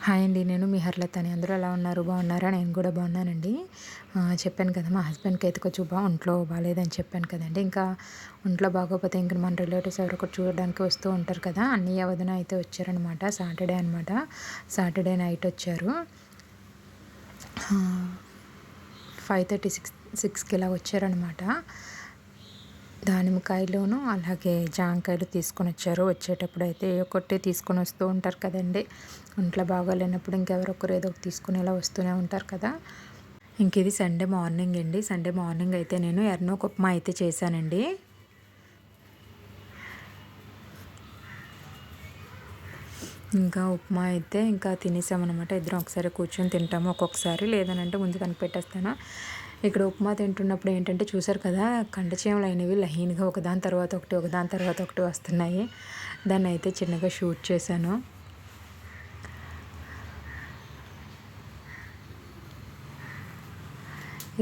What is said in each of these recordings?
Hi అండి. నేను మీ హర్లతని. అందరూ ఎలా ఉన్నారు? బాగున్నారా? నేను కూడా బాగున్నానండి. చెప్పాను కదా! మా హస్బెండ్‌కి అయితే కొంచెం ఒంట్లో బాలేదని చెప్పాను కదండీ! ఇంకా ఒంట్లో బాగోకపోతే ఇంక మన రిలేటివ్స్ ఎవరో ఒకరు చూడడానికి వస్తూ ఉంటారు కదా! అన్నయ్య, వదిన అయితే వచ్చారనమాట. సాటర్డే అనమాట. సాటర్డే నైట్ వచ్చారు. 5:30, 6కి ఇలా వచ్చారనమాట. దానిమ్మకాయలును అలాగే జాంకాయలు తీసుకొనొచ్చారు. వచ్చేటప్పుడు అయితే ఏ ఒక్కటి తీసుకొని వస్తూ ఉంటారు కదండీ! ఒంట్లో బాగోలేనప్పుడు ఇంకెవరో ఒకరు ఏదో ఒకటి తీసుకొని ఇలా వస్తూనే ఉంటారు కదా! ఇంక ఇది సండే మార్నింగ్ అండి. సండే మార్నింగ్ అయితే నేను ఎర్నోక ఉప్మా అయితే చేశానండి. ఇంకా ఉప్మా అయితే ఇంకా తినేసామనమాట. ఇద్దరం ఒకసారి కూర్చొని తింటాము ఒక్కొక్కసారి. లేదనంటే ముందు కనిపెట్టేస్తాను. ఇక్కడ ఉప్మా తింటున్నప్పుడు ఏంటంటే చూసారు కదా! కండచీమలు అనేవి లైన్‌గా ఒకదాని తర్వాత ఒకటి, ఒకదాని తర్వాత ఒకటి వస్తున్నాయి. దాన్నయితే చిన్నగా షూట్ చేశాను.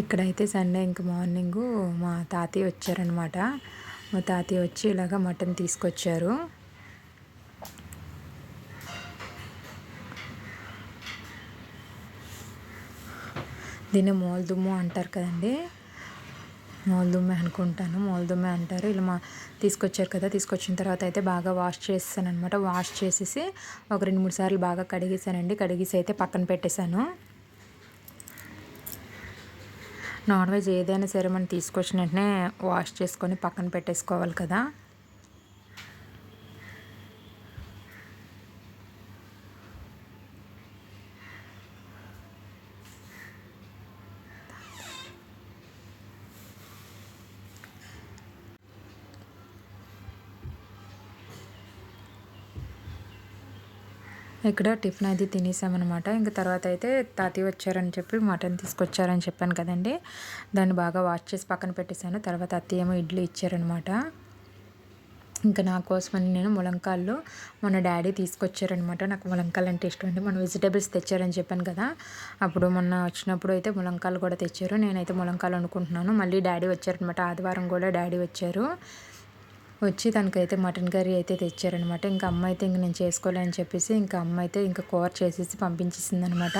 ఇక్కడైతే సండే ఇంక మార్నింగు మా తాతయ్య వచ్చారనమాట. మా తాతయ్య వచ్చి ఇలాగ మటన్ తీసుకొచ్చారు. దీన్ని మోల్దుమ్ము అంటారు కదండీ! మోల్దుమ్మే అనుకుంటాను. మోల్దుమ్మే అంటారు. ఇలా తీసుకొచ్చారు కదా! తీసుకొచ్చిన తర్వాత అయితే బాగా వాష్ చేసేసాననమాట. వాష్ చేసేసి ఒక 2, 3 సార్లు బాగా కడిగేసానండి. కడిగేసి అయితే పక్కన పెట్టేశాను. నాన్ వెజ్ ఏదైనా సరే మనం తీసుకొచ్చిన వెంటనే వాష్ చేసుకొని పక్కన పెట్టేసుకోవాలి కదా! ఇక్కడ టిఫిన్ అది తినేసామనమాట. ఇంక తర్వాత అయితే తాతయ్య వచ్చారని చెప్పి మటన్ తీసుకొచ్చారని చెప్పాను కదండీ! దాన్ని బాగా వాష్ చేసి పక్కన పెట్టేశాను. తర్వాత అత్తయ్య ఏమో ఇడ్లీ ఇచ్చారనమాట. ఇంకా నా కోసమని నేను ములంకాయలు మొన్న డ్యాడీ తీసుకొచ్చారనమాట. నాకు ములంకాయలు అంటే ఇష్టం అండి. మొన్న వెజిటేబుల్స్ తెచ్చారని చెప్పాను కదా! అప్పుడు మొన్న వచ్చినప్పుడు అయితే ములంకాయలు కూడా తెచ్చారు. నేనైతే ములంకాయలు వండుకుంటున్నాను. మళ్ళీ డ్యాడీ వచ్చారనమాట. ఆదివారం కూడా డ్యాడీ వచ్చారు. వచ్చి తనకైతే మటన్ కర్రీ అయితే తెచ్చారనమాట. ఇంకా అమ్మ అయితే ఇంక నేను చేసుకోలే అని చెప్పేసి ఇంకా అమ్మ అయితే ఇంకా కూర చేసేసి పంపించేసిందనమాట.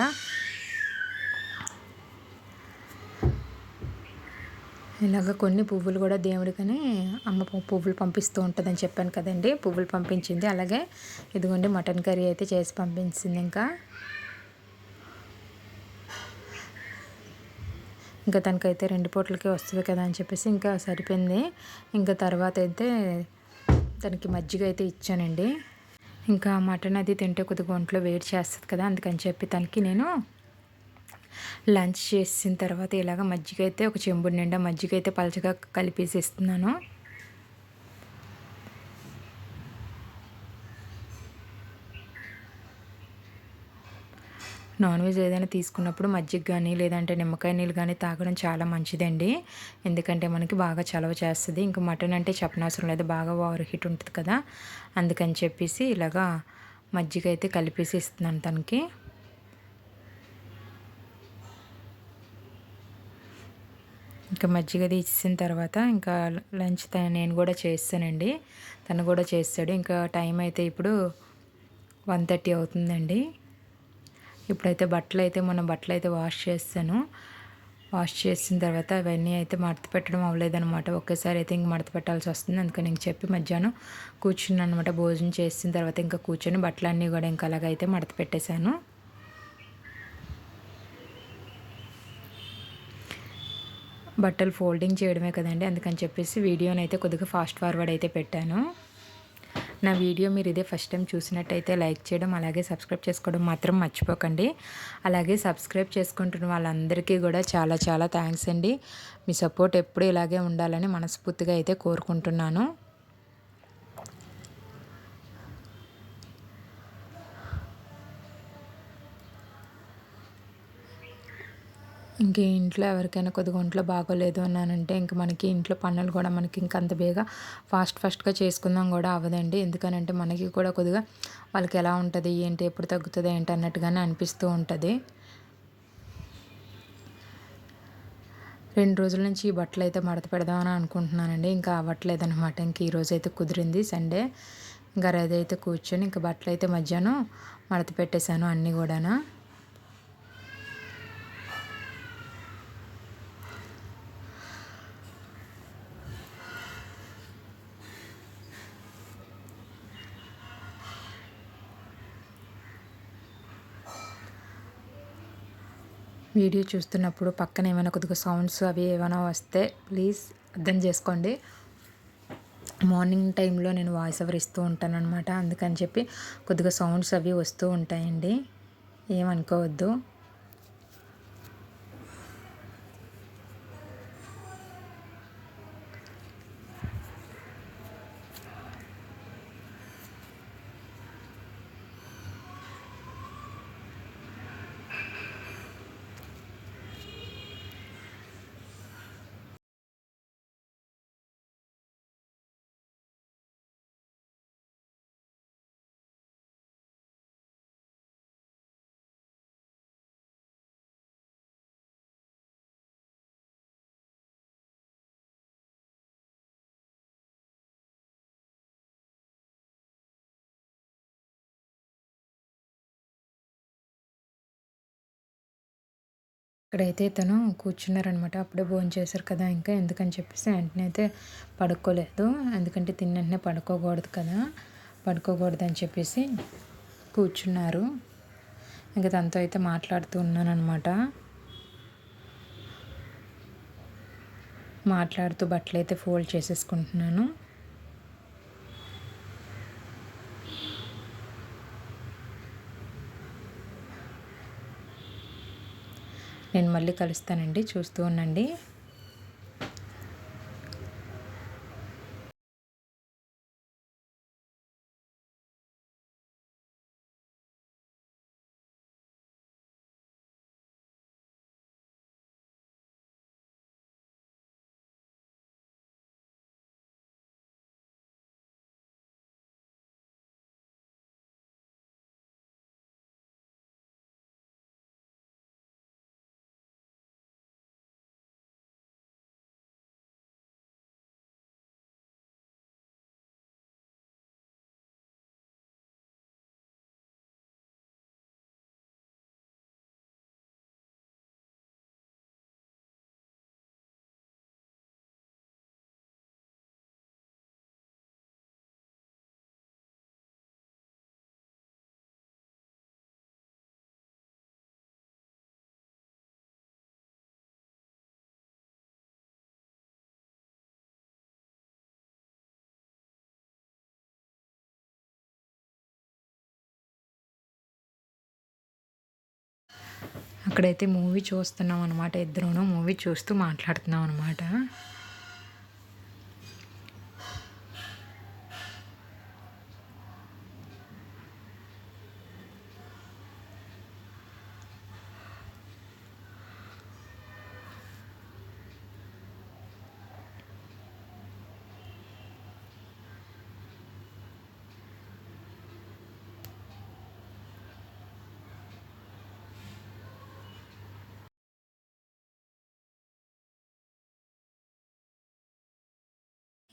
ఇలాగ కొన్ని పువ్వులు కూడా దేవుడికని అమ్మ పువ్వులు పంపిస్తూ ఉంటుందని చెప్పాను కదండీ! పువ్వులు పంపించింది. అలాగే ఇదిగోండి మటన్ కర్రీ అయితే చేసి పంపించింది ఇంకా తనకైతే 2 పూటలకే వస్తుంది కదా అని చెప్పేసి ఇంకా సరిపోయింది. ఇంకా తర్వాత అయితే తనకి మజ్జిగ అయితే ఇచ్చానండి. ఇంకా మటన్ అది తింటే కొద్దిగా ఒంట్లో వేడి చేస్తుంది కదా! అందుకని చెప్పి తనకి నేను లంచ్ చేసిన తర్వాత ఇలాగ మజ్జిగ అయితే ఒక చెంబుడు నిండా మజ్జిగ అయితే పలచగా కలిపేసి ఇస్తున్నాను. నాన్ వెజ్ ఏదైనా తీసుకున్నప్పుడు మజ్జిగ కానీ లేదంటే నిమ్మకాయ నీళ్ళు కానీ తాగడం చాలా మంచిదండి. ఎందుకంటే మనకి బాగా చలవ చేస్తుంది. ఇంకా మటన్ అంటే చెప్పనవసరం లేదు, బాగా ఓవర్ హీట్ ఉంటుంది కదా! అందుకని చెప్పేసి ఇలాగా మజ్జిగ అయితే కలిపేసి ఇస్తున్నాను తనకి. ఇంకా మజ్జిగ తీసిన తర్వాత ఇంకా లంచ్ నేను కూడా చేస్తానండి. తను కూడా చేస్తాడు. ఇంకా టైం అయితే ఇప్పుడు 1:30 అవుతుందండి. ఇప్పుడైతే మొన్న బట్టలు అయితే వాష్ చేస్తాను. వాష్ చేసిన తర్వాత అవన్నీ అయితే మడత పెట్టడం అవ్వలేదనమాట. ఒకేసారి అయితే ఇంక మడత పెట్టాల్సి వస్తుంది. అందుకని ఇంక చెప్పి మధ్యాహ్నం కూర్చున్నాను అనమాట. భోజనం చేసిన తర్వాత ఇంకా కూర్చొని బట్టలన్నీ కూడా ఇంకా అలాగైతే మడత పెట్టేశాను. బట్టలు ఫోల్డింగ్ చేయడమే కదండి, అందుకని చెప్పేసి వీడియోని అయితే కొద్దిగా ఫాస్ట్ ఫార్వర్డ్ అయితే పెట్టాను. నా వీడియో మీరు ఇదే ఫస్ట్ టైం చూసినట్టయితే లైక్ చేయడం అలాగే సబ్స్క్రైబ్ చేసుకోవడం మాత్రం మర్చిపోకండి. అలాగే సబ్స్క్రైబ్ చేసుకుంటున్న వాళ్ళందరికీ కూడా చాలా చాలా థ్యాంక్స్ అండి. మీ సపోర్ట్ ఎప్పుడూ ఇలాగే ఉండాలని మనస్ఫూర్తిగా అయితే కోరుకుంటున్నాను. ఇంక ఇంట్లో ఎవరికైనా కొద్దిగా ఒంట్లో బాగోలేదు అన్నానంటే ఇంక మనకి ఇంట్లో పనులు కూడా మనకి ఇంక అంత బేగా ఫాస్ట్గా చేసుకుందాం కూడా అవ్వదండి. ఎందుకనంటే మనకి కూడా కొద్దిగా వాళ్ళకి ఎలా ఉంటుంది ఏంటి, ఎప్పుడు తగ్గుతుంది ఏంటి అన్నట్టుగానే అనిపిస్తూ ఉంటుంది. 2 రోజుల నుంచి ఈ బట్టలు అయితే మడత పెడదామని అనుకుంటున్నానండి. ఇంకా అవ్వట్లేదనమాట. ఇంక ఈరోజు అయితే కుదిరింది సండే. ఇంకా అదైతే కూర్చొని ఇంక బట్టలు అయితే మధ్యాహ్నం మడత పెట్టేశాను అన్నీ కూడా. వీడియో చూస్తున్నప్పుడు పక్కన ఏమైనా కొద్దిగా సౌండ్స్ అవి ఏమైనా వస్తే ప్లీజ్ అర్థం చేసుకోండి. మార్నింగ్ టైంలో నేను వాయిస్ ఓవర్ ఇస్తూ ఉంటాను అనమాట, అందుకని చెప్పి కొద్దిగా సౌండ్స్ అవి వస్తూ ఉంటాయండి, ఏమనుకోవద్దు. ఇక్కడైతే తను కూర్చున్నారనమాట, అప్పుడే భోంచేశారు కదా, ఇంకా ఎందుకని చెప్పేసి వెంటనే అయితే పడుకోలేదు, ఎందుకంటే తిన్న వెంటనే పడుకోకూడదు కదా, పడుకోకూడదని చెప్పేసి కూర్చున్నారు. ఇంకా తనతో అయితే మాట్లాడుతూ ఉన్నానమాట, మాట్లాడుతూ బట్టలు అయితే ఫోల్డ్ చేసేసుకుంటున్నాను. నేను మళ్ళీ కలుస్తానండి, చూస్తూ ఉండండి. అక్కడైతే మూవీ చూస్తున్నాం అనమాట, ఇద్దరును మూవీ చూస్తూ మాట్లాడుతున్నాం అనమాట.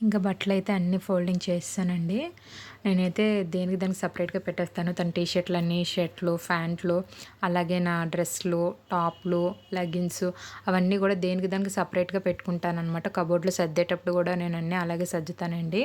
ఇంకా బట్టలైతే అన్నీ ఫోల్డింగ్ చేసేసానండి. నేనైతే దేనికి దానికి సపరేట్‌గా పెట్టేస్తాను. తన టీ షర్ట్‌లన్నీ, షర్ట్‌లు, ప్యాంట్లు, అలాగే నా డ్రెస్‌లు, టాప్‌లు, లెగ్గిన్స్ అవన్నీ కూడా దేనికి దానికి సపరేట్‌గా పెట్టుకుంటాననమాట. కబోర్డ్‌లో సర్దేటప్పుడు కూడా నేను అన్నీ అలాగే సర్దుతానండి.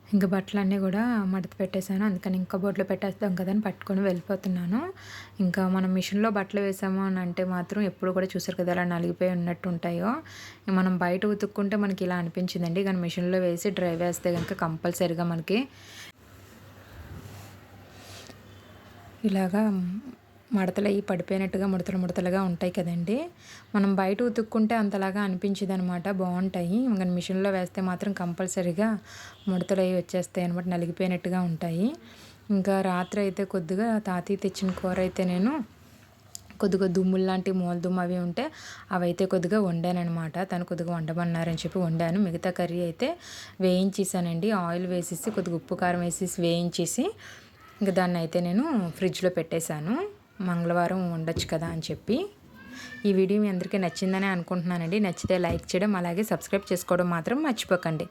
ఇంక బట్టలన్నీ కూడా మడత పెట్టేశాను. అందుకని ఇంక కబోర్డ్‌లో పెట్టేస్తాం కదా అని పట్టుకొని వెళ్ళిపోతున్నాను. ఇంకా మనం మిషన్‌లో బట్టలు వేసాము అని అంటే మాత్రం ఎప్పుడు కూడా చూసారు కదా ఎలా నలిగిపోయి ఉన్నట్టు ఉంటాయో. మనం బయట ఉతుక్కుంటే మనకి ఇలా అనిపించిందండి. కానీ మిషన్‌లో వేసి డ్రై వేస్తే గనుక కంపల్సరీగా మనకి ఇలాగా మడతలయ్యి పడిపోయినట్టుగా ముడతలు ముడతలుగా ఉంటాయి కదండీ. మనం బయట ఉతుక్కుంటే అంతలాగా అనిపించదనమాట, బాగుంటాయి. ఇంక మిషన్‌లో వేస్తే మాత్రం కంపల్సరీగా ముడతలయ్యి వచ్చేస్తాయి అనమాట, నలిగిపోయినట్టుగా ఉంటాయి. ఇంకా రాత్రి అయితే కొద్దిగా తాతయ్య తెచ్చిన కూర అయితే నేను కొద్దిగా దుమ్ములు లాంటి మూల దుమ్ము అవి ఉంటే అవైతే కొద్దిగా వండానమాట. తను కొద్దిగా వండమన్నారని చెప్పి వండాను. మిగతా కర్రీ అయితే వేయించేసానండి. ఆయిల్ వేసేసి కొద్దిగా ఉప్పు కారం వేసేసి వేయించేసి ఇంక దాన్ని అయితే నేను ఫ్రిడ్జ్లో పెట్టేశాను. మంగళవారం వండొచ్చు కదా అని చెప్పి. ఈ వీడియో మీ అందరికీ నచ్చిందని అనుకుంటున్నానండి. నచ్చితే లైక్ చేయడం అలాగే సబ్స్క్రైబ్ చేసుకోవడం మాత్రం మర్చిపోకండి.